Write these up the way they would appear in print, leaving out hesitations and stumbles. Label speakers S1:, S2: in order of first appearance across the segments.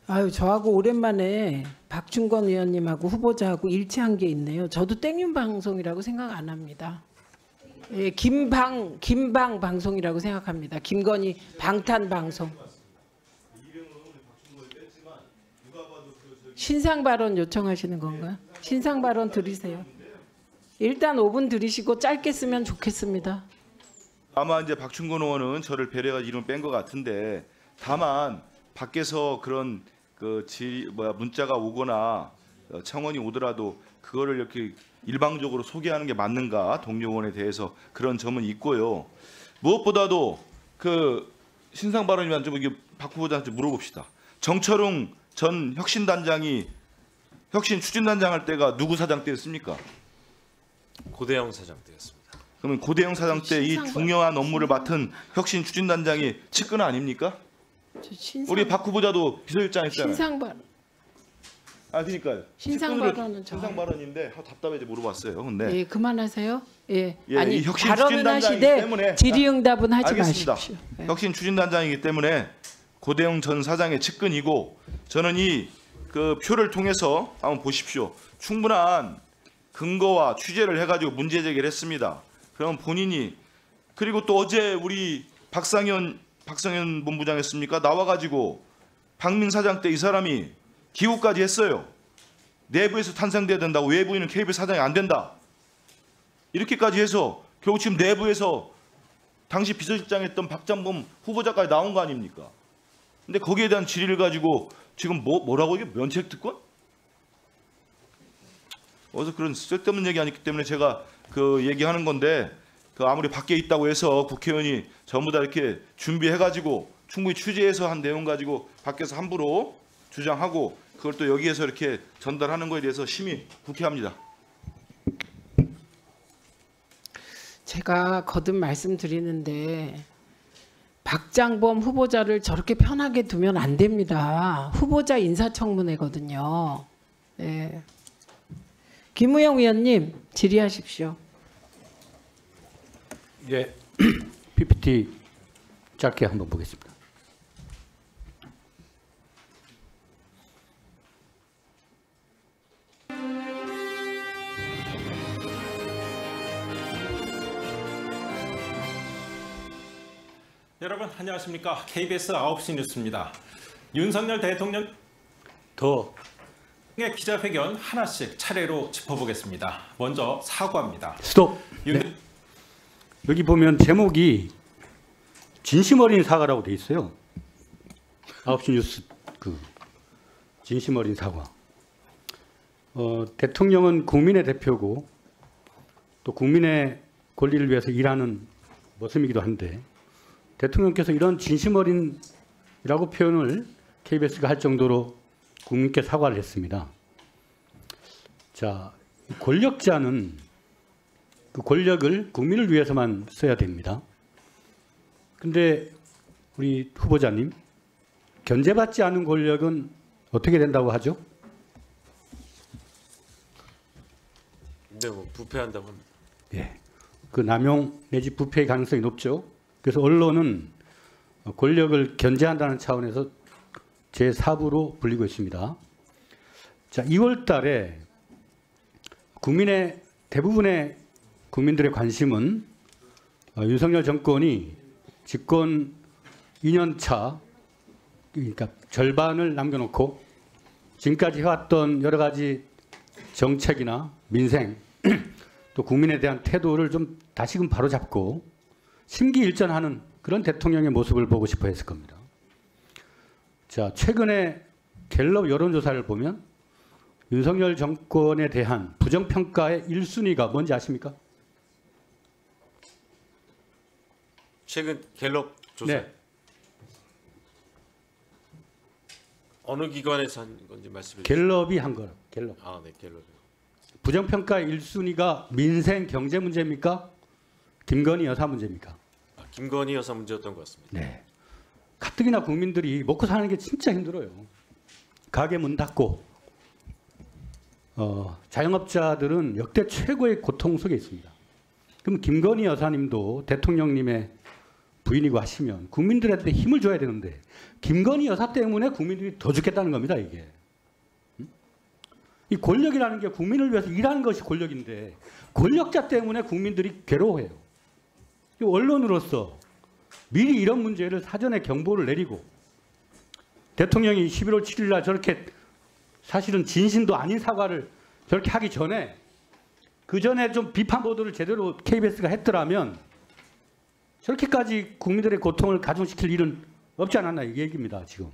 S1: 아유, 저하고 오랜만에 박준권 의원님하고 후보자하고 일치한 게 있네요. 저도 땡윤 방송이라고 생각 안 합니다. 예, 김방 방송이라고 생각합니다. 김건희 방탄 방송. 신상 발언 요청하시는 건가요? 신상 발언 드리세요. 일단 5분 드리시고 짧게 쓰면 좋겠습니다.
S2: 아마 이제 박충건 의원은 저를 배려가 이름 뺀 것 같은데, 다만 밖에서 그런 문자가 오거나 청원이 오더라도 그거를 이렇게 일방적으로 소개하는 게 맞는가, 동료 의원에 대해서 그런 점은 있고요. 무엇보다도 그 신상 발언이면 좀 이게 박 후보자한테 물어봅시다. 정철웅 전 혁신단장이 혁신 추진단장 할 때가 누구 사장 때였습니까?
S3: 고대영 사장 때였습니다.
S2: 그러면 고대영 사장 때 이 중요한 업무를 맡은 혁신 추진단장이 측근 아닙니까? 우리 박 후보자도 비서실장 했잖아요.
S1: 신상 발언.
S2: 아, 그러니까요.
S1: 신상 발언은
S2: 신상 발언인데 답답해서 물어봤어요. 근데
S1: 예, 그만하세요. 예,
S2: 예,
S1: 아니
S2: 이 혁신
S1: 발언은
S2: 추진단장이기
S1: 하시되
S2: 때문에
S1: 질의응답은 하지
S2: 알겠습니다.
S1: 마십시오. 예.
S2: 혁신 추진단장이기 때문에 고대영 전 사장의 측근이고, 저는 이 그 표를 통해서 한번 보십시오. 충분한 근거와 취재를 해가지고 문제 제기를 했습니다. 그럼 본인이, 그리고 또 어제 우리 박상현 본부장했습니까? 나와가지고 박민 사장 때 이 사람이 기고까지 했어요. 내부에서 탄생돼야 된다고, 외부인은 KBS 사장이 안 된다. 이렇게까지 해서 결국 지금 내부에서 당시 비서실장했던 박장범 후보자까지 나온 거 아닙니까? 근데 거기에 대한 질의를 가지고 지금 뭐라고, 이게 면책 특권? 어디서 그런 쓸데없는 얘기 아니기 때문에 제가 그 얘기하는 건데, 그 아무리 밖에 있다고 해서 국회의원이 전부 다 이렇게 준비해가지고 충분히 취재해서 한 내용 가지고 밖에서 함부로 주장하고 그걸 또 여기에서 이렇게 전달하는 거에 대해서 심히 불쾌합니다.
S1: 제가 거듭 말씀드리는데 박장범 후보자를 저렇게 편하게 두면 안 됩니다. 후보자 인사청문회거든요. 네. 김우영 의원님 질의하십시오.
S4: 예, PPT 짧게 한번 보겠습니다.
S5: 여러분 안녕하십니까? KBS 9시 뉴스입니다. 윤석열 대통령의 기자회견 하나씩 차례로 짚어보겠습니다. 먼저 사과입니다.
S4: 스톱. 네. 여기 보면 제목이 진심 어린 사과라고 돼 있어요. 9시 뉴스 그 진심 어린 사과. 대통령은 국민의 대표고 또 국민의 권리를 위해서 일하는 모습이기도 한데, 대통령께서 이런 진심 어린이라고 표현을 KBS가 할 정도로 국민께 사과를 했습니다. 자, 권력자는 그 권력을 국민을 위해서만 써야 됩니다. 근데 우리 후보자님, 견제받지 않은 권력은 어떻게 된다고 하죠?
S3: 네, 뭐 부패한다고 합니다.
S4: 예, 그 남용 내지 부패의 가능성이 높죠. 그래서 언론은 권력을 견제한다는 차원에서 제4부로 불리고 있습니다. 자, 2월 달에 대부분의 국민들의 관심은 윤석열 정권이 집권 2년 차, 그러니까 절반을 남겨놓고 지금까지 해왔던 여러 가지 정책이나 민생 또 국민에 대한 태도를 좀 다시금 바로잡고 심기일전하는 그런 대통령의 모습을 보고 싶어 했을 겁니다. 자, 최근에 갤럽 여론조사를 보면 윤석열 정권에 대한 부정평가의 1순위가 뭔지 아십니까?
S3: 최근 갤럽 조사.
S4: 네.
S3: 어느 기관에서 한 건지 말씀해 주세요.
S4: 갤럽이 한 거라고. 갤럽.
S3: 아, 네, 갤럽.
S4: 부정평가의 1순위가 민생 경제 문제입니까? 김건희 여사 문제입니까?
S3: 아, 김건희 여사 문제였던 것 같습니다.
S4: 네. 가뜩이나 국민들이 먹고 사는 게 진짜 힘들어요. 가게 문 닫고 자영업자들은 역대 최고의 고통 속에 있습니다. 그럼 김건희 여사님도 대통령님의 부인이고 하시면 국민들한테 힘을 줘야 되는데 김건희 여사 때문에 국민들이 더 죽겠다는 겁니다. 이게. 이 권력이라는 게 국민을 위해서 일하는 것이 권력인데 권력자 때문에 국민들이 괴로워해요. 이 언론으로서 미리 이런 문제를 사전에 경보를 내리고 대통령이 11월 7일 날 저렇게 사실은 진심도 아닌 사과를 저렇게 하기 전에 그 전에 좀 비판 보도를 제대로 KBS가 했더라면 저렇게까지 국민들의 고통을 가중시킬 일은 없지 않았나 이 얘기입니다. 지금.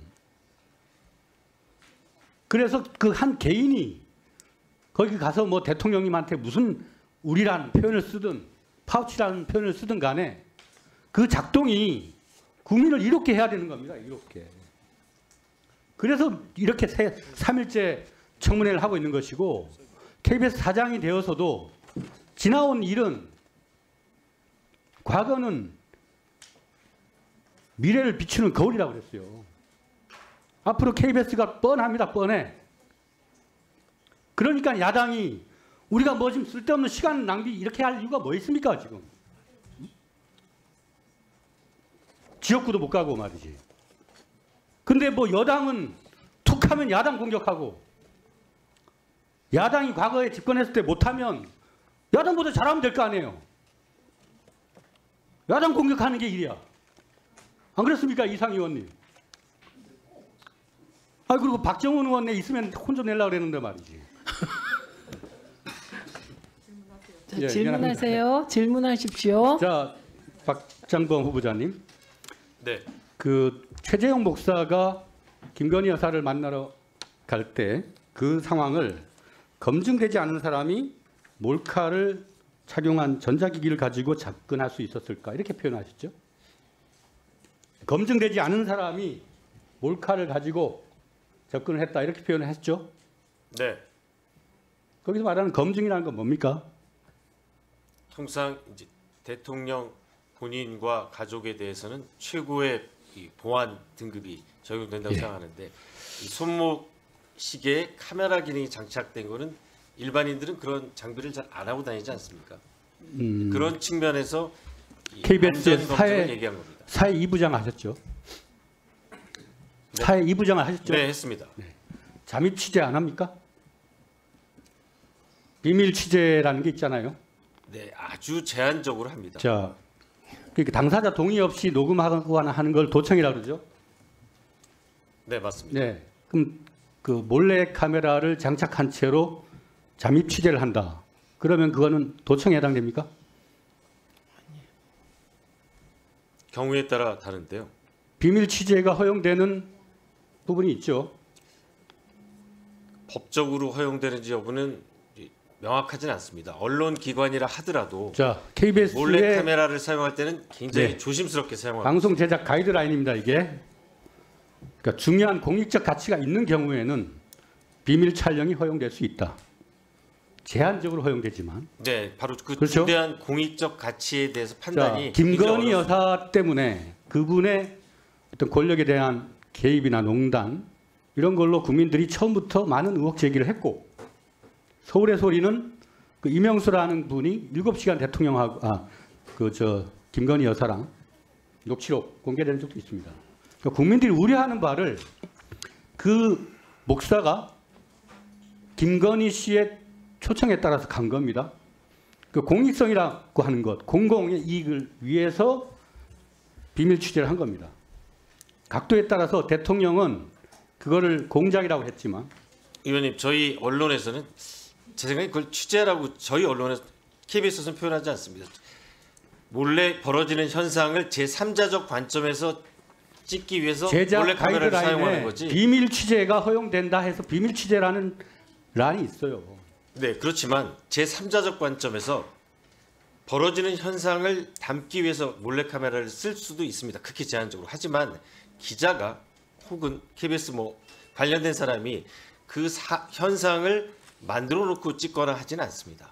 S4: 그래서 그 한 개인이 거기 가서 뭐 대통령님한테 무슨 우리라는 표현을 쓰든 파우치라는 표현을 쓰든 간에 그 작동이 국민을 이렇게 해야 되는 겁니다. 이렇게. 그래서 이렇게 3일째 청문회를 하고 있는 것이고 KBS 사장이 되어서도 지나온 일은 과거는 미래를 비추는 거울이라고 그랬어요. 앞으로 KBS가 뻔합니다. 뻔해. 그러니까 야당이 우리가 뭐 지금 쓸데없는 시간 낭비 이렇게 할 이유가 뭐 있습니까 지금? 지역구도 못 가고 말이지. 근데 뭐 여당은 툭하면 야당 공격하고 야당이 과거에 집권했을 때 못하면 야당보다 잘하면 될 거 아니에요. 야당 공격하는 게 일이야. 안 그렇습니까 이상 의원님? 아 그리고 박정훈 의원에 있으면 혼 좀 내려고 그랬는데 말이지.
S1: 자,
S4: 예,
S1: 질문하세요. 질문하십시오.
S4: 자, 박장범 후보자님.
S3: 네.
S4: 그 최재형 목사가 김건희 여사를 만나러 갈 때 그 상황을 검증되지 않은 사람이 몰카를 착용한 전자기기를 가지고 접근할 수 있었을까 이렇게 표현하셨죠. 검증되지 않은 사람이 몰카를 가지고 접근을 했다 이렇게 표현을 했죠.
S3: 네.
S4: 거기서 말하는 검증이라는 건 뭡니까?
S3: 통상 이제 대통령 본인과 가족에 대해서는 최고의 이 보안 등급이 적용된다고 생각하는데 이 손목 시계에 카메라 기능이 장착된 거는 일반인들은 그런 장비를 잘 안 하고 다니지 않습니까? 그런 측면에서 이
S4: KBS
S3: 안전 검증을 얘기한 겁니다.
S4: 사회 2부장 하셨죠.
S3: 네.
S4: 사회 2부장을 하셨죠.
S3: 네, 했습니다.
S4: 잠입 취재 안 합니까? 비밀 취재라는 게 있잖아요.
S3: 네, 아주 제한적으로 합니다.
S4: 자, 그러니까 당사자 동의 없이 녹음하거나 하는 걸 도청이라고 그러죠.
S3: 네, 맞습니다.
S4: 네. 그럼 그 몰래 카메라를 장착한 채로 잠입 취재를 한다. 그러면 그거는 도청에 해당됩니까?
S3: 경우에 따라 다른데요.
S4: 비밀 취재가 허용되는 부분이 있죠.
S3: 법적으로 허용되는지 여부는 명확하진 않습니다. 언론 기관이라 하더라도
S4: 자,
S3: 몰래
S4: KBS의
S3: 카메라를 사용할 때는 굉장히
S4: 네.
S3: 조심스럽게 사용합니다.
S4: 방송 제작 가이드라인입니다. 이게. 그러니까 중요한 공익적 가치가 있는 경우에는 비밀 촬영이 허용될 수 있다. 제한적으로 허용되지만.
S3: 네, 바로 그
S4: 그렇죠?
S3: 중대한 공익적 가치에 대해서 판단이
S4: 자, 김건희
S3: 굉장히 어렵습니다.
S4: 여사 때문에 그분의 어떤 권력에 대한 개입이나 농단 이런 걸로 국민들이 처음부터 많은 의혹 제기를 했고 서울의 소리는 그 이명수라는 분이 7시간 대통령하고 김건희 여사랑 녹취록 공개된 적도 있습니다. 그러니까 국민들이 우려하는 바를 그 목사가 김건희 씨의 초청에 따라서 간 겁니다. 그 공익성이라고 하는 것, 공공의 이익을 위해서 비밀 취재를 한 겁니다. 각도에 따라서 대통령은 그거를 공작이라고 했지만
S3: 의원님, 저희 언론에서는 제 생각에 그걸 취재라고 저희 언론에서 KBS에서는 표현하지 않습니다. 몰래 벌어지는 현상을 제3자적 관점에서 찍기 위해서
S4: 제작
S3: 몰래 카메라를 사용하는
S4: 가이드라인에
S3: 거지.
S4: 비밀 취재가 허용된다 해서 비밀 취재라는 란이 있어요.
S3: 네, 그렇지만 제3자적 관점에서 벌어지는 현상을 담기 위해서 몰래 카메라를 쓸 수도 있습니다. 극히 제한적으로. 하지만 기자가 혹은 KBS 관련된 사람이 그 현상을 만들어 놓고 찍거나 하지는 않습니다.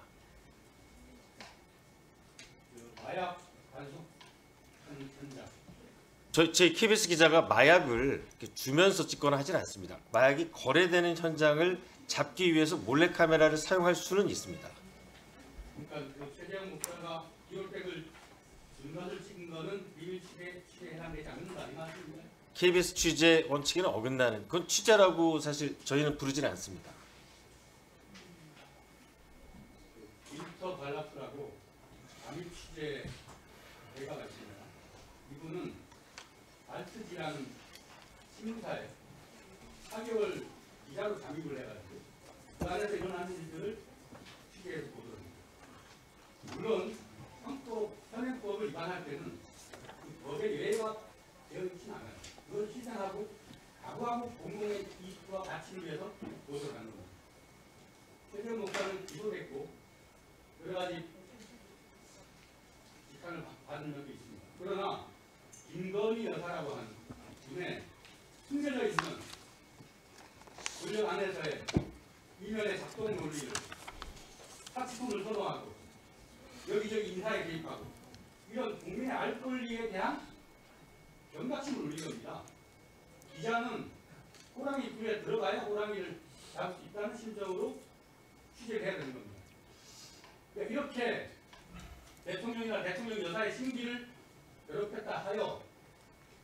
S3: 저희 KBS 기자가 마약을 이렇게 주면서 찍거나 하지는 않습니다. 마약이 거래되는 현장을 잡기 위해서 몰래 카메라를 사용할 수는 있습니다.
S4: 그러니까 최재형 목사가 기업백을 준 것을 찍은 거는 비밀 취재에 해당되지 않는다 이 말씀입니다.
S3: KBS 취재 원칙에는 어긋나는 그건 취재라고 사실 저희는 부르지는 않습니다.
S4: 윈터 발라프라고 남일 취재 대가가 있습니다. 이분은 알트지라는 신문사에 4개월 기자로 잠입을 해가지고 그 안에서 일어나는 일들을 취재해서 보도를 합니다. 물론 현행법을 위반할 때는 그 법의 예외가 되어 있지는 않아요. 그걸 희생하고 각오하고 공공의 이익과 가치를 위해서 보도를 하는 겁니다. 최재형 목사는 기소됐고 여러 가지 비판을 받은 적이 있습니다. 그러나 김건희 여사라고 하는 분의 숨겨져 있는 권력 안에서의 이면의 작동 논리를 사치품을 선호하고 여기저기 인사에 개입하고 이런 국민의 알 권리에 대한 경각심을 울린 겁니다. 기자는 호랑이 굴에 들어가야 호랑이를 잡을 수 있다는 심정으로 취재를 해야 되는 겁니다. 그러니까 이렇게 대통령이나 대통령 여사의 심기를 괴롭혔다 하여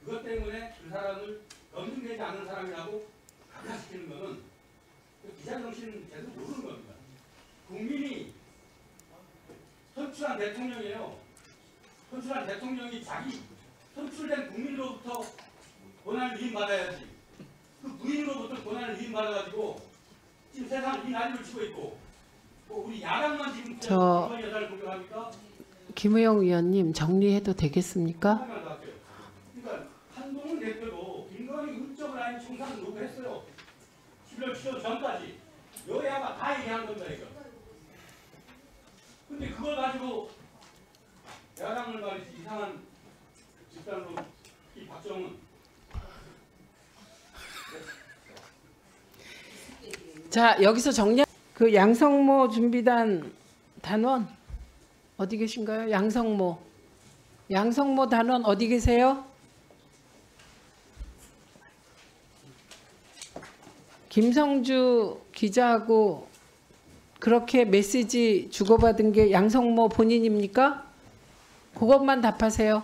S4: 그것 때문에 그 사람을 검증되지 않은 사람이라고 감화시키는 것은 그 기자 정신은 제대로 모르는 겁니다. 국민이 선출한 대통령이에요. 선출한 대통령이 자기 선출된 국민으로부터 권한을 위임받아야지. 그 부인으로부터 권한을 위임받아가지고 지금 세상 이 난리를 치고 있고 우리 야당만 지금 김건희 여사를 공격합니까?
S1: 김의영 위원님 정리해도 되겠습니까?
S4: 그러니까 한동훈 대표도 김건희 의적을 아닌 총선을 요구했어요. 11월 7일 전까지 여야가 다 얘기한 겁니다. 이거. 근데 그걸 가지고 야당을 말이지 이상한 집단으로 이 박정은
S1: 자, 여기서 정리. 그 양성모 준비단 단원 어디 계신가요? 양성모 단원 어디 계세요? 김성주 기자하고 그렇게 메시지 주고받은 게 양성모 본인입니까? 그것만 답하세요.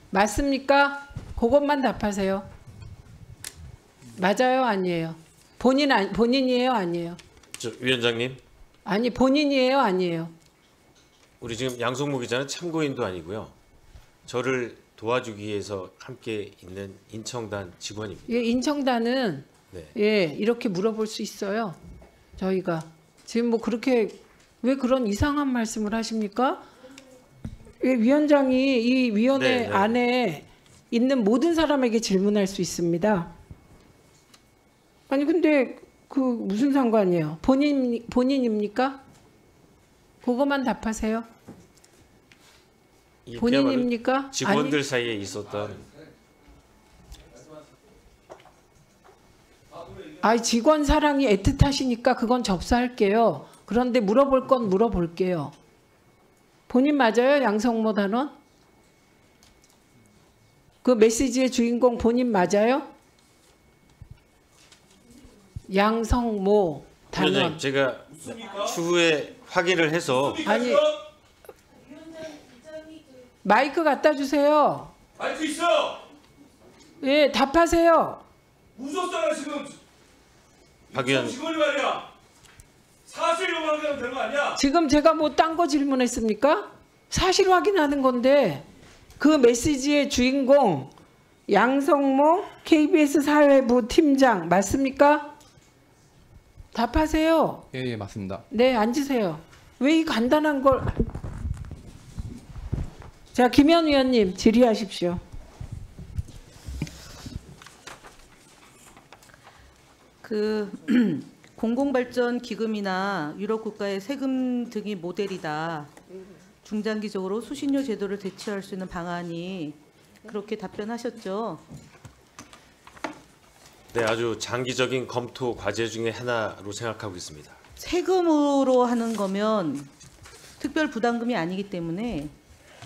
S1: 맞습니까? 그것만 답하세요. 맞아요? 아니에요? 본인이에요? 아니에요?
S3: 저 위원장님,
S1: 아니 본인이에요? 아니에요?
S3: 우리 지금 양성모 기자는 참고인도 아니고요. 저를 도와주기 위해서 함께 있는 인청단 직원입니다.
S1: 예, 인청단은
S3: 네.
S1: 예, 이렇게 물어볼 수 있어요. 저희가 지금 뭐 그렇게 왜 그런 이상한 말씀을 하십니까? 예, 위원장이 이 위원회
S3: 네, 네.
S1: 안에 있는 모든 사람에게 질문할 수 있습니다. 아니 근데 그 무슨 상관이에요? 본인입니까? 그것만 답하세요.
S3: 이게 그야말로
S1: 본인입니까?
S3: 직원들 사이에 있었던
S1: 아니 직원 사랑이 애틋하시니까 그건 접수할게요. 그런데 물어볼 건 물어볼게요. 본인 맞아요? 양성모 단원? 그 메시지의 주인공 본인 맞아요? 양성모 단원.
S3: 위원장님, 제가 추후에 확인을 해서
S1: 아니 마이크 갖다 주세요.
S6: 마이크 있어.
S1: 예, 답하세요.
S6: 무섭잖아 지금.
S3: 박 의원
S6: 직원이 말이야. 사실 요구하면 되는 거 아니야?
S1: 지금 제가 뭐 딴 거 질문했습니까? 사실 확인하는 건데 그 메시지의 주인공 양성모 KBS 사회부 팀장 맞습니까? 답하세요.
S7: 예, 맞습니다.
S1: 네, 앉으세요. 왜 이 간단한 걸. 자, 김현 위원님 질의하십시오.
S8: 그 공공발전 기금이나 유럽 국가의 세금 등이 모델이다. 중장기적으로 수신료 제도를 대체할 수 있는 방안이 그렇게 답변하셨죠.
S3: 네, 아주 장기적인 검토 과제 중에 하나로 생각하고 있습니다.
S8: 세금으로 하는 거면 특별 부담금이 아니기 때문에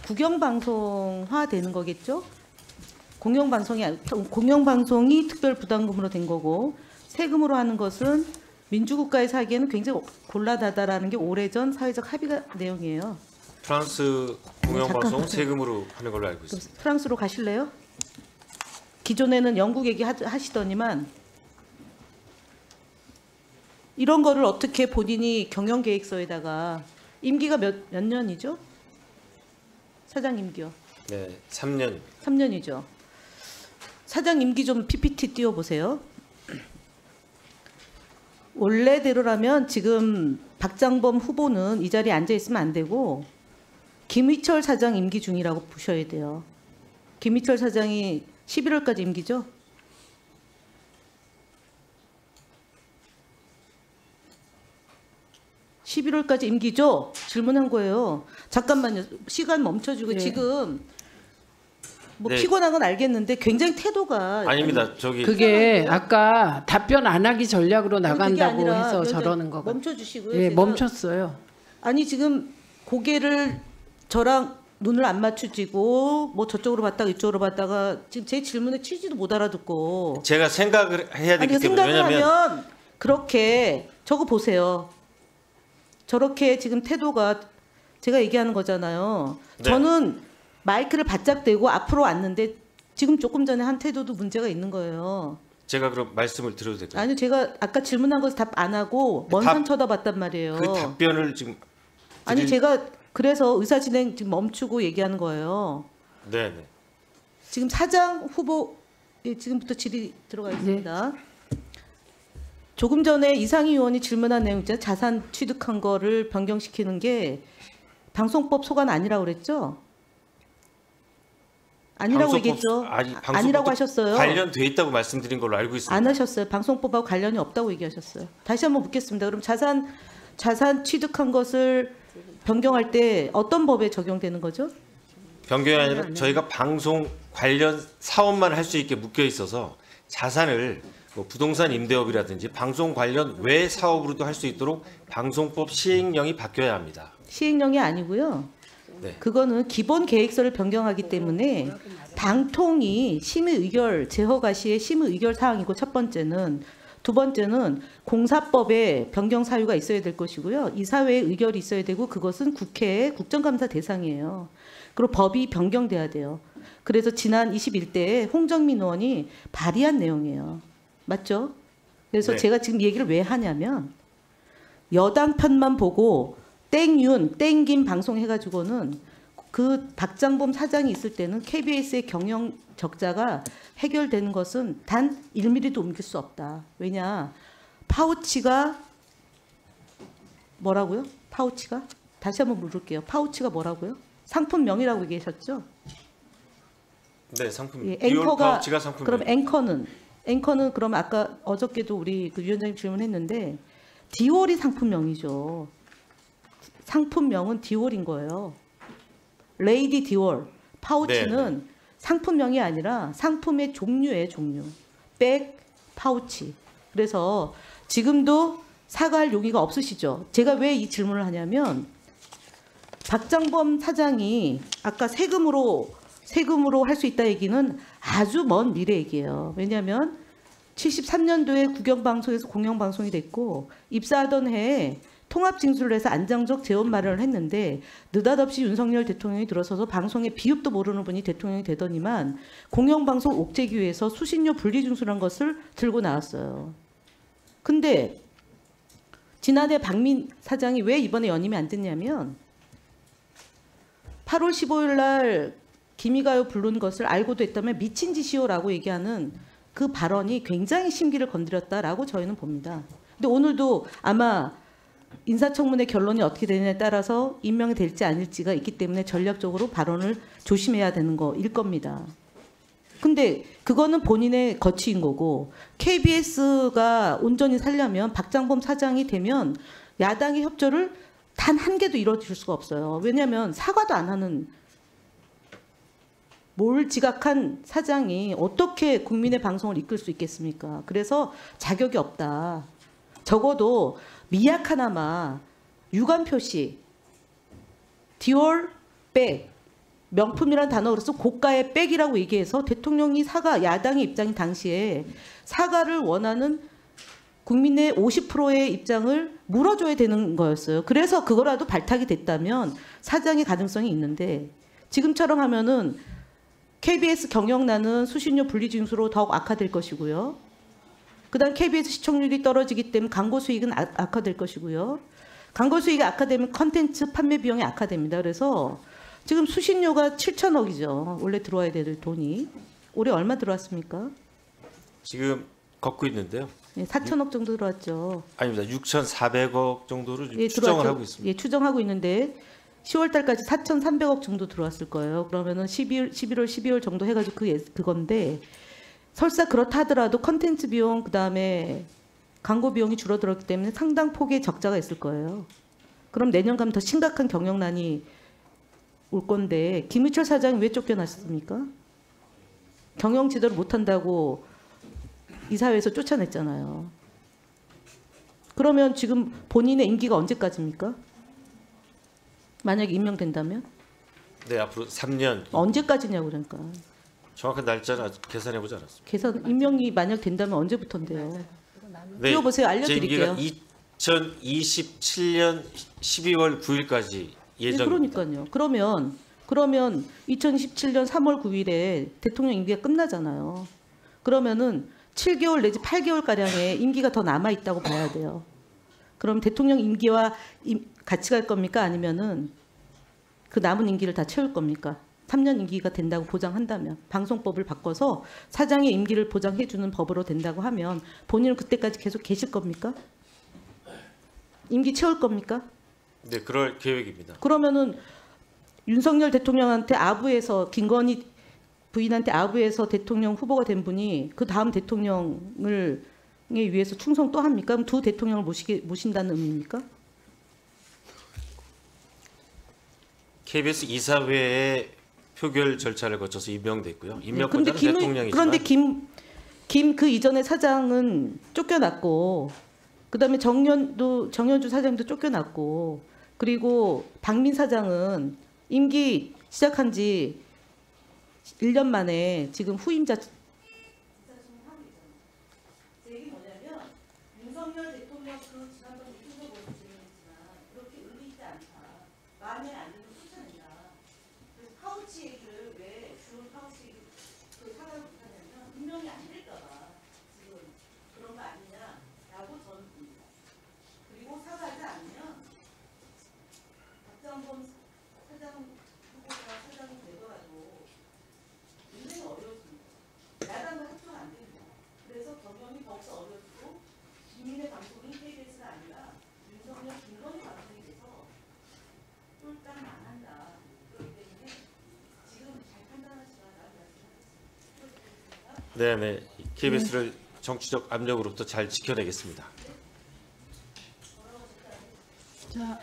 S8: 국영방송화 되는 거겠죠. 공영방송이 특별 부담금으로 된 거고 세금으로 하는 것은 민주국가에서 하기에는 굉장히 곤란하다라는 게 오래전 사회적 합의가 내용이에요.
S3: 프랑스 공영방송
S8: 잠깐만요.
S3: 세금으로 하는 걸로 알고 있습니다.
S8: 프랑스로 가실래요? 기존에는 영국 얘기 하시더니만 이런 거를 어떻게 본인이 경영계획서에다가 임기가 몇 년이죠? 사장 임기요.
S3: 네, 3년.
S8: 3년이죠. 사장 임기 좀 PPT 띄워보세요. 원래대로라면 지금 박장범 후보는 이 자리에 앉아 있으면 안 되고 김희철 사장 임기 중이라고 보셔야 돼요. 김희철 사장이 11월까지 임기죠? (11월까지) 임기죠? 질문한 거예요. 잠깐만요. 시간 멈춰주고
S1: 네.
S8: 지금 뭐
S3: 네.
S8: 피곤한 건 알겠는데 굉장히 태도가
S3: 아닙니다. 저기
S1: 그게 아까 답변 안 하기 전략으로
S8: 그게
S1: 나간다고
S8: 아니라
S1: 해서
S8: 여기다
S1: 저러는 거거든요.
S8: 멈춰주시고요.
S1: 예,
S8: 제가-
S1: 멈췄어요.
S8: 아니 지금 고개를 저랑 눈을 안 맞추지고 뭐 저쪽으로 봤다가 이쪽으로 봤다가 지금 제 질문에 취지도 못 알아듣고
S3: 제가 생각을 해야 되기
S8: 아니
S3: 때문에
S8: 생각을
S3: 왜냐하면
S8: 하면 그렇게 저거 보세요. 저렇게 지금 태도가 제가 얘기하는 거잖아요.
S3: 네.
S8: 저는 마이크를 바짝 대고 앞으로 왔는데 지금 조금 전에 한 태도도 문제가 있는 거예요.
S3: 제가 그럼 말씀을 드려도 될까요?
S8: 아니 제가 아까 질문한 거 답 안 하고 먼 산 쳐다봤단 말이에요.
S3: 그 답변을 지금
S8: 아니 제가 그래서 의사진행 지금 멈추고 얘기하는 거예요.
S3: 네네.
S8: 지금 사장 후보 예, 지금부터 질의 들어가 있습니다. 조금 전에 이상희 의원이 질문한 내용 있잖아요. 자산 취득한 거를 변경시키는 게 방송법 소관 아니라고 그랬죠? 아니라고
S3: 방송법-
S8: 얘기했죠.
S3: 아니, 방송법도
S8: 아니라고 하셨어요.
S3: 관련돼 있다고 말씀드린 걸로 알고 있습니다.
S8: 안 하셨어요. 방송법하고 관련이 없다고 얘기하셨어요. 다시 한번 묻겠습니다. 그럼 자산 취득한 것을 변경할 때 어떤 법에 적용되는 거죠?
S3: 변경이 아니라 저희가 방송 관련 사업만 할 수 있게 묶여 있어서 자산을 뭐 부동산 임대업이라든지 방송 관련 외 사업으로도 할 수 있도록 방송법 시행령이 바뀌어야 합니다.
S8: 시행령이 아니고요.
S3: 네.
S8: 그거는 기본 계획서를 변경하기 때문에 방통위 심의 의결 제허가 시의 심의 의결 사항이고 첫 번째는 두 번째는 공사법에 변경 사유가 있어야 될 것이고요. 이사회의 의결이 있어야 되고 그것은 국회의 국정감사 대상이에요. 그리고 법이 변경돼야 돼요. 그래서 지난 21대에 홍정민 의원이 발의한 내용이에요. 맞죠? 그래서
S3: 네.
S8: 제가 지금 얘기를 왜 하냐면 여당 편만 보고 땡윤, 땡김 방송해가지고는 그 박장범 사장이 있을 때는 KBS의 경영 적자가 해결되는 것은 단 1mm도 옮길 수 없다. 왜냐? 파우치가 뭐라고요? 파우치가? 다시 한번 물을게요. 파우치가 뭐라고요? 상품명이라고 얘기하셨죠?
S3: 네, 상품.
S8: 예,
S3: 디올
S8: 앵커가
S3: 파우치가 상품.
S8: 그럼 앵커는 그럼 아까 어저께도 우리 그 위원장님 질문했는데 디올이 상품명이죠. 상품명은 디올인 거예요. 레이디 디올. 파우치는 상품명이 아니라 상품의 종류예요, 종류. 백, 파우치. 그래서 지금도 사과할 용의가 없으시죠. 제가 왜 이 질문을 하냐면 박장범 사장이 아까 세금으로 할 수 있다 얘기는 아주 먼 미래 얘기예요. 왜냐하면 73년도에 국영방송에서 공영방송이 됐고 입사하던 해에 통합징수를 해서 안정적 재원 마련을 했는데 느닷없이 윤석열 대통령이 들어서서 방송의 비읍도 모르는 분이 대통령이 되더니만 공영방송 옥죄기 위해서 수신료 분리징수란 것을 들고 나왔어요. 근데 지난해 박민 사장이 왜 이번에 연임이 안 됐냐면 8월 15일 날 기미가요 부른 것을 알고도 했다면 미친 짓이요라고 얘기하는 그 발언이 굉장히 심기를 건드렸다라고 저희는 봅니다. 근데 오늘도 아마 인사청문회 결론이 어떻게 되느냐에 따라서 임명이 될지 아닐지가 있기 때문에 전략적으로 발언을 조심해야 되는 거일 겁니다. 근데 그거는 본인의 거취인 거고 KBS가 온전히 살려면 박장범 사장이 되면 야당의 협조를 단 한 개도 이뤄줄 수가 없어요. 왜냐하면 사과도 안 하는 몰지각한 사장이 어떻게 국민의 방송을 이끌 수 있겠습니까? 그래서 자격이 없다. 적어도 미약하나마 유감 표시, 디올 백, 명품이라는 단어로서 고가의 백이라고 얘기해서 대통령이 야당의 입장이 당시에 사과를 원하는 국민의 50%의 입장을 물어줘야 되는 거였어요. 그래서 그거라도 발탁이 됐다면 사장의 가능성이 있는데 지금처럼 하면은 KBS 경영난은 수신료 분리 징수로 더욱 악화될 것이고요. 그다음 KBS 시청률이 떨어지기 때문에 광고 수익은 악화될 것이고요. 광고 수익이 악화되면 컨텐츠 판매 비용이 악화됩니다. 그래서 지금 수신료가 7천억이죠. 원래 들어와야 될 돈이. 올해 얼마 들어왔습니까?
S3: 지금 걷고 있는데요.
S8: 예, 4천억 정도 들어왔죠.
S3: 아닙니다. 6,400억 정도로 지금
S8: 예,
S3: 추정을
S8: 들어왔죠.
S3: 하고 있습니다.
S8: 예, 추정하고 있는데 10월 달까지 4,300억 정도 들어왔을 거예요. 그러면은 11월, 12월 정도 해가지고 그건데 설사 그렇다 하더라도 컨텐츠 비용 그다음에 광고 비용이 줄어들었기 때문에 상당 폭의 적자가 있을 거예요. 그럼 내년 가면 더 심각한 경영난이 올 건데 김유철 사장이 왜 쫓겨났습니까? 경영 지도를 못한다고 이사회에서 쫓아냈잖아요. 그러면 지금 본인의 임기가 언제까지입니까? 만약에 임명된다면?
S3: 네, 앞으로 3년
S8: 언제까지냐고 그러니까.
S3: 정확한 날짜는 아직 계산해보지 않았습니다.
S8: 계산 임명이 만약 된다면 언제부터인데요?
S3: 네,
S8: 띄워보세요. 알려드릴게요.
S3: 제 임기가 2027년 12월 9일까지
S8: 네,
S3: 예정입니다.
S8: 그러니까요. 그러면 2017년 3월 9일에 대통령 임기가 끝나잖아요. 그러면은 7개월 내지 8개월 가량의 임기가 더 남아 있다고 봐야 돼요. 그럼 대통령 임기와 같이 갈 겁니까? 아니면은 그 남은 임기를 다 채울 겁니까? 3년 임기가 된다고 보장한다면 방송법을 바꿔서 사장의 임기를 보장해 주는 법으로 된다고 하면 본인은 그때까지 계속 계실 겁니까? 임기 채울 겁니까?
S3: 네, 그럴 계획입니다.
S8: 그러면은 윤석열 대통령한테 아부해서 김건희 부인한테 아부해서 대통령 후보가 된 분이 그 다음 대통령을 위해서 충성 또 합니까? 그럼 두 대통령을 모신다는 의미입니까?
S3: KBS 이사회의 표결 절차를 거쳐서 임명됐고요.
S8: 그런데
S3: 임명권자는 대통령이지만
S8: 그런데 김 그 이전의 사장은 쫓겨났고 그다음에 정현주 사장도 쫓겨났고 그리고 박민 사장은 임기 시작한 지 1년 만에 지금 후임자 얘기 뭐냐면 윤석열 대통령 그 지난번 유튜브 보시지만 그렇게 의미 있지 않다. 마음에 안 들면 쫓아낸다. 그래서 파우치 얘기를 왜 주로 파우치 그 사과를 못하냐면 분명히 안 될까봐 지금 그런 거 아니냐라고 저는 봅니다. 그리고 사과하지 않으면 박정범 사장 후보가 사장이 되더라도 굉장히 어려워집니다. 야당과 합쳐가 안 됩니다. 그래서 경영이 더욱더 어려지고 국민의 방송이 KBS가 아니라 윤석열 김건희 방송이 돼서 쫄딱 망한다. 그렇기 때문에 지금 잘 판단하시라는 말씀하셨습니다.
S3: 네네 KBS를 정치적 압력으로부터 잘 지켜내겠습니다.
S1: 자,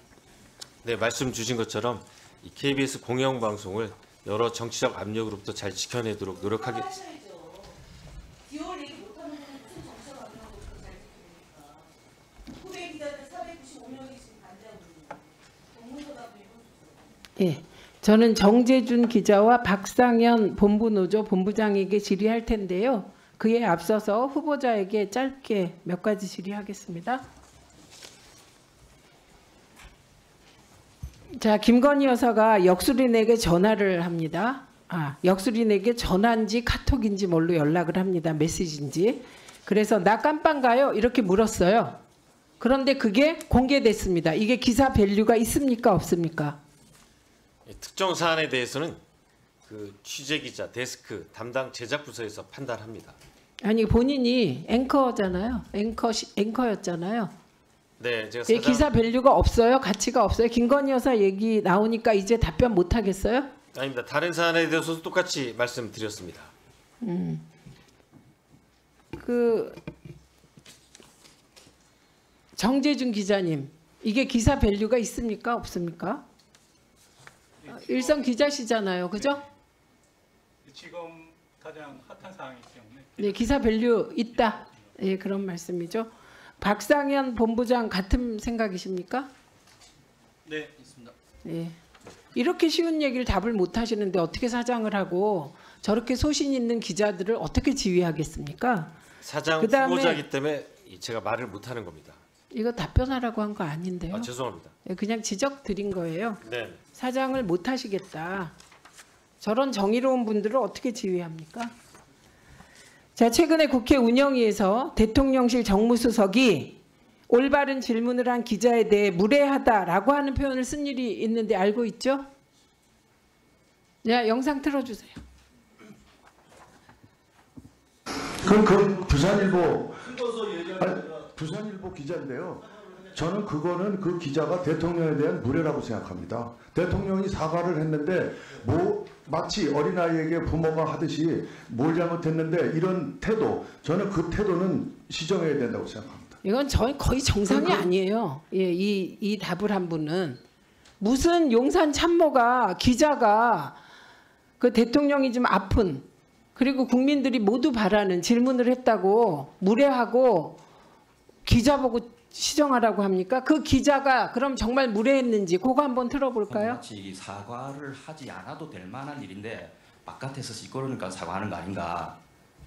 S3: 네, 말씀 주신 것처럼 이 KBS 공영방송을 여러 정치적 압력으로부터 잘 지켜내도록 노력하겠습니다.
S8: 디올 얘기 못하는 분은 무슨 정치적 압력으로부터 잘 지켜냅니까? 후배 기자들 495명이 지금 반대하고 있는데 동문서답도 이건
S1: 예. 저는 정재준 기자와 박상현 본부노조 본부장에게 질의할 텐데요. 그에 앞서서 후보자에게 짧게 몇 가지 질의하겠습니다. 자, 김건희 여사가 역술인에게 전화를 합니다. 역술인에게 전화인지 카톡인지 뭘로 연락을 합니다. 메시지인지. 그래서 나 깜빵 가요? 이렇게 물었어요. 그런데 그게 공개됐습니다. 이게 기사 밸류가 있습니까? 없습니까?
S3: 특정 사안에 대해서는 그 취재 기자, 데스크, 담당 제작 부서에서 판단합니다.
S1: 아니 본인이 앵커잖아요. 앵커였잖아요.
S3: 네, 제가
S1: 예, 기사 밸류가 없어요. 가치가 없어요. 김건희 여사 얘기 나오니까 이제 답변 못 하겠어요?
S3: 아닙니다. 다른 사안에 대해서도 똑같이 말씀드렸습니다.
S1: 그 정재준 기자님, 이게 기사 밸류가 있습니까? 없습니까? 일선 기자시잖아요. 그죠?
S7: 지금 가장 핫한 사항이기 때문에
S1: 네, 기사 밸류 있다. 예, 그런 말씀이죠. 박상현 본부장 같은 생각이십니까?
S7: 네 있습니다.
S1: 예. 이렇게 쉬운 얘기를 답을 못 하시는데 어떻게 사장을 하고 저렇게 소신 있는 기자들을 어떻게 지휘하겠습니까?
S3: 사장
S1: 그다음에-
S3: 후보자이기 때문에 제가 말을 못하는 겁니다.
S1: 이거 답변하라고 한 거 아닌데요.
S3: 아, 죄송합니다.
S1: 예, 그냥 지적 드린 거예요.
S3: 네.
S1: 사장을 못 하시겠다. 저런 정의로운 분들을 어떻게 지휘합니까? 자, 최근에 국회 운영위에서 대통령실 정무수석이 올바른 질문을 한 기자에 대해 무례하다라고 하는 표현을 쓴 일이 있는데 알고 있죠? 야, 영상 틀어주세요.
S9: 그 부산일보 기자인데요. 저는 그거는 그 기자가 대통령에 대한 무례라고 생각합니다. 대통령이 사과를 했는데 마치 어린아이에게 부모가 하듯이 뭘 잘못했는데 이런 태도, 저는 그 태도는 시정해야 된다고 생각합니다.
S1: 이건 거의 정상이 아니에요. 예, 이 답을 한 분은 무슨 용산 참모가 기자가 그 대통령이 좀 아픈 그리고 국민들이 모두 바라는 질문을 했다고 무례하고 기자 보고 시정하라고 합니까? 그 기자가 그럼 정말 무례했는지 그거 한번 틀어볼까요?
S10: 마치 사과를 하지 않아도 될 만한 일인데 바깥에서 시끄러우니까 사과하는 거 아닌가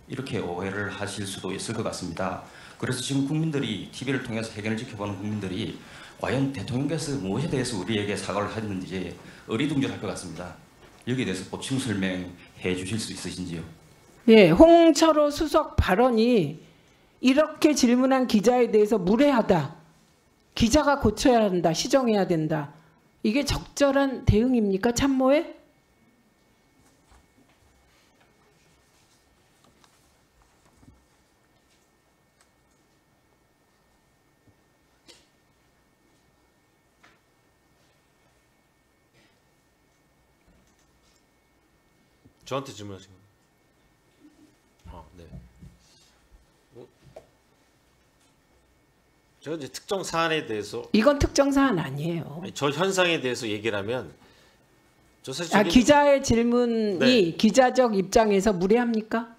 S10: 이렇게 오해를 하실 수도 있을 것 같습니다. 그래서 지금 국민들이 TV를 통해서 해견을 지켜보는 국민들이 과연 대통령께서 무엇에 대해서 우리에게 사과를 했는지 어리둥절할 것 같습니다. 여기에 대해서 보충 설명해 주실 수 있으신지요?
S1: 예, 홍철호 수석 발언이 이렇게 질문한 기자에 대해서 무례하다. 기자가 고쳐야 한다. 시정해야 된다. 이게 적절한 대응입니까? 참모에?
S3: 저한테 질문하신 거예요? 네. 제가 이제 특정 사안에 대해서
S1: 이건 특정 사안 아니에요.
S3: 저 현상에 대해서 얘기를 하면 저 사실
S1: 기자의 질문이
S3: 네.
S1: 기자적 입장에서 무례합니까?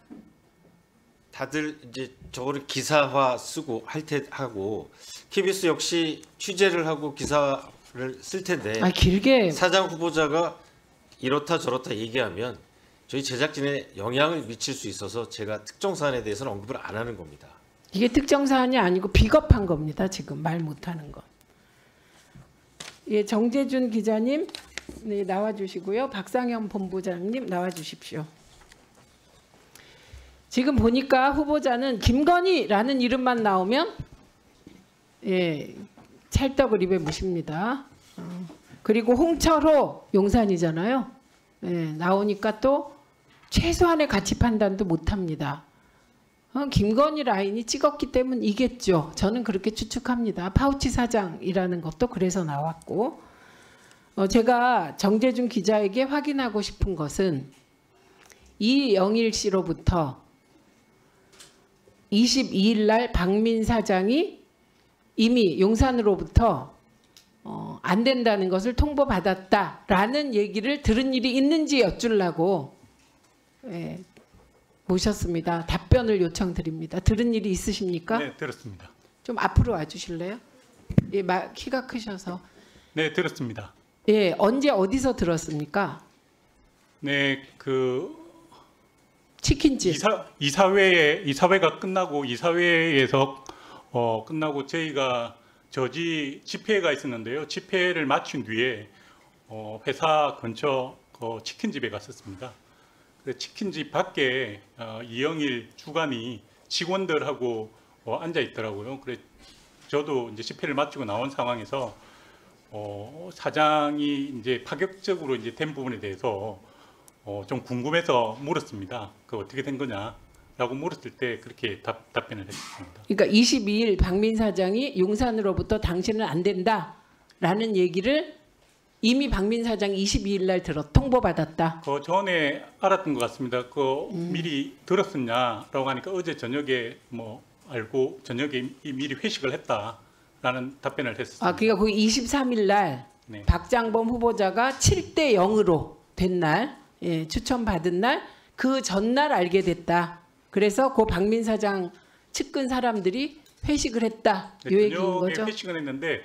S3: 다들 이제 저거를 기사화 쓰고 하고 KBS 역시 취재를 하고 기사를 쓸 텐데
S1: 길게
S3: 사장 후보자가 이렇다 저렇다 얘기하면 저희 제작진에 영향을 미칠 수 있어서 제가 특정 사안에 대해서는 언급을 안 하는 겁니다.
S1: 이게 특정 사안이 아니고 비겁한 겁니다. 지금 말 못하는 건. 예, 정재준 기자님 네, 나와주시고요. 박상현 본부장님 나와주십시오. 지금 보니까 후보자는 김건희라는 이름만 나오면 예, 찰떡을 입에 무십니다. 그리고 홍철호 용산이잖아요. 예, 나오니까 또 최소한의 가치 판단도 못합니다. 김건희 라인이 찍었기 때문이겠죠. 저는 그렇게 추측합니다. 파우치 사장이라는 것도 그래서 나왔고 제가 정재준 기자에게 확인하고 싶은 것은 이영일 씨로부터 22일 날 박민 사장이 이미 용산으로부터 안 된다는 것을 통보받았다라는 얘기를 들은 일이 있는지 여쭈려고 예, 모셨습니다. 답변을 요청드립니다. 들은 일이 있으십니까?
S7: 네, 들었습니다.
S1: 좀 앞으로 와주실래요? 예, 키가 크셔서.
S7: 네, 들었습니다.
S1: 예, 언제 어디서 들었습니까?
S7: 네, 그
S1: 치킨집.
S7: 이사회가 끝나고 이사회에서 끝나고 저희가 저지 집회가 있었는데요. 집회를 마친 뒤에 회사 근처 치킨집에 갔었습니다. 치킨집 밖에 이영일 주관이 직원들하고 앉아 있더라고요. 그래 저도 이제 집회를 마치고 나온 상황에서 사장이 이제 파격적으로 이제 된 부분에 대해서 좀 궁금해서 물었습니다. 그 어떻게 된 거냐라고 물었을 때 그렇게 답변을 했습니다.
S1: 그러니까 22일 박민 사장이 용산으로부터 당신은 안 된다라는 얘기를 이미 박민 사장이 22일 날 통보받았다.
S7: 그 전에 알았던 것 같습니다. 미리 들었었냐라고 하니까 어제 저녁에 알고 저녁에 미리 회식을 했다라는 답변을 했습니다.
S1: 그러니까 거기 23일 날
S7: 네.
S1: 박장범 후보자가 7대 0으로 된 날, 예, 추천받은 날, 그 전날 알게 됐다. 그래서 그 박민 사장 측근 사람들이 회식을 했다. 이 얘기인 거죠.
S7: 저녁에 회식을 했는데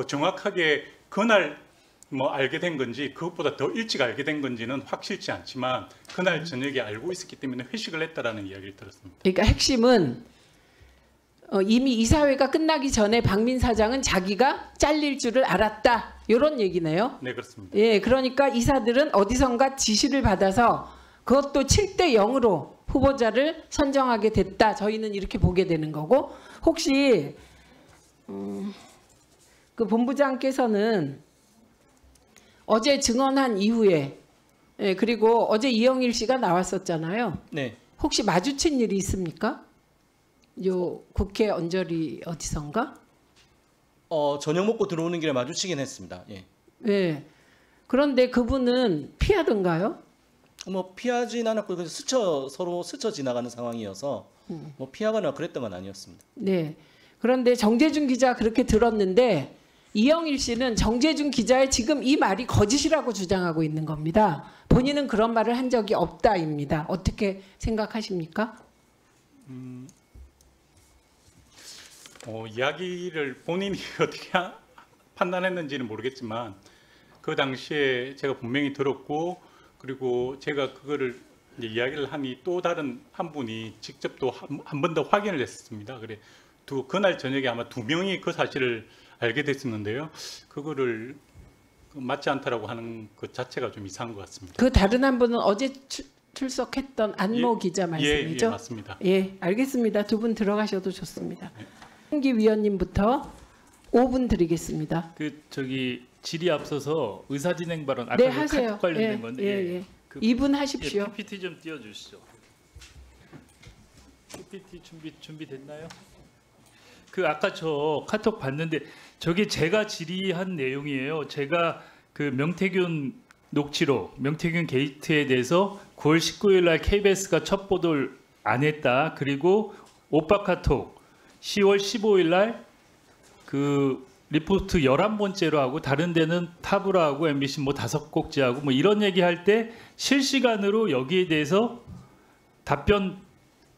S7: 정확하게 그날 알게 된 건지 그것보다 더 일찍 알게 된 건지는 확실치 않지만 그날 저녁에 알고 있었기 때문에 회식을 했다라는 이야기를 들었습니다.
S1: 그러니까 핵심은 이미 이사회가 끝나기 전에 박민 사장은 자기가 잘릴 줄을 알았다. 이런 얘기네요.
S7: 네, 그렇습니다.
S1: 예, 그러니까 이사들은 어디선가 지시를 받아서 그것도 7대 0으로 후보자를 선정하게 됐다. 저희는 이렇게 보게 되는 거고, 혹시 그 본부장께서는 어제 증언한 이후에, 예, 그리고 어제 이영일 씨가 나왔었잖아요.
S6: 네.
S1: 혹시 마주친 일이 있습니까? 요 국회 언저리 어디선가?
S6: 저녁 먹고 들어오는 길에 마주치긴 했습니다. 예.
S1: 예. 그런데 그분은 피하던가요?
S6: 뭐 피하진 않았고 그냥 서로 스쳐 지나가는 상황이어서 뭐 피하거나 그랬던 건 아니었습니다.
S1: 네. 그런데 정재준 기자 그렇게 들었는데 이영일 씨는 정재준 기자의 지금 이 말이 거짓이라고 주장하고 있는 겁니다. 본인은 그런 말을 한 적이 없다입니다. 어떻게 생각하십니까?
S7: 이야기를 본인이 어떻게 판단했는지는 모르겠지만 그 당시에 제가 분명히 들었고, 그리고 제가 그거를 이제 이야기를 하니 또 다른 한 분이 직접 또 한 번 더 확인을 했습니다. 그래 그날 저녁에 아마 2명이 그 사실을 알게 됐었는데요. 그거를 맞지 않다라고 하는 것 자체가 좀 이상한 것 같습니다.
S1: 그 다른 한 분은 어제 출석했던 안모
S7: 예,
S1: 기자 말씀이죠?
S7: 예, 맞습니다.
S1: 예, 알겠습니다. 두 분 들어가셔도 좋습니다. 홍기 위원님부터 5분 드리겠습니다.
S11: 질의 앞서서 의사진행 발언 아까
S1: 네,
S11: 그
S1: 하세요.
S11: 카톡 관련된
S1: 예,
S11: 건데
S1: 예. 2분 하십시오.
S11: PPT 좀 띄워주시죠. PPT 준비됐나요? 그 아까 저 카톡 봤는데 저게 제가 질의한 내용이에요. 제가 그 명태균 녹취록, 명태균 게이트에 대해서 9월 19일 날 KBS가 첫 보도를 안 했다. 그리고 오빠 카톡 10월 15일 날 그 리포트 11번째로 하고 다른 데는 탑으로 하고 MBC 뭐 5곡째 하고 뭐 이런 얘기할 때 실시간으로 여기에 대해서 답변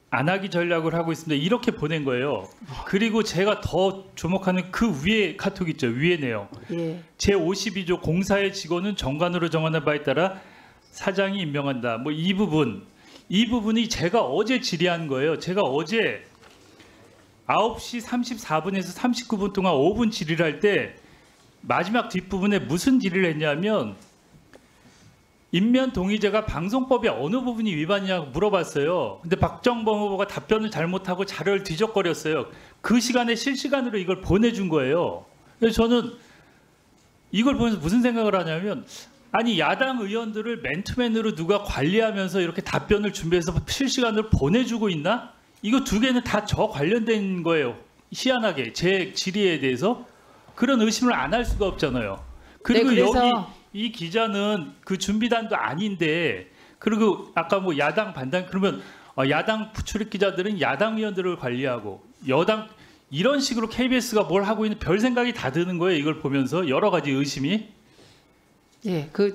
S11: 안 하기 전략을 하고 있습니다. 이렇게 보낸 거예요. 그리고 제가 더 주목하는 그 위에 카톡 있죠. 위에 내용.
S1: 예.
S11: 제52조 공사의 직원은 정관으로 정하는 바에 따라 사장이 임명한다. 뭐 이 부분이 제가 어제 질의한 거예요. 제가 어제 9시 34분에서 39분 동안 5분 질의를 할 때 마지막 뒷부분에 무슨 질의를 했냐면 임면 동의제가 방송법의 어느 부분이 위반이냐고 물어봤어요. 근데 박정범 후보가 답변을 잘못하고 자료를 뒤적거렸어요. 그 시간에 실시간으로 이걸 보내준 거예요. 그래서 저는 이걸 보면서 무슨 생각을 하냐면 아니 야당 의원들을 맨투맨으로 누가 관리하면서 이렇게 답변을 준비해서 실시간으로 보내주고 있나? 이거 두 개는 다 저 관련된 거예요. 희한하게 제 질의에 대해서 그런 의심을 안 할 수가 없잖아요. 그리고
S1: 네, 그래서
S11: 여기 이 기자는 그 준비단도 아닌데 그리고 아까 뭐 야당 반당 그러면 야당 출입 기자들은 야당 의원들을 관리하고 여당 이런 식으로 KBS가 뭘 하고 있는 별 생각이 다 드는 거예요. 이걸 보면서 여러 가지 의심이.
S1: 예, 그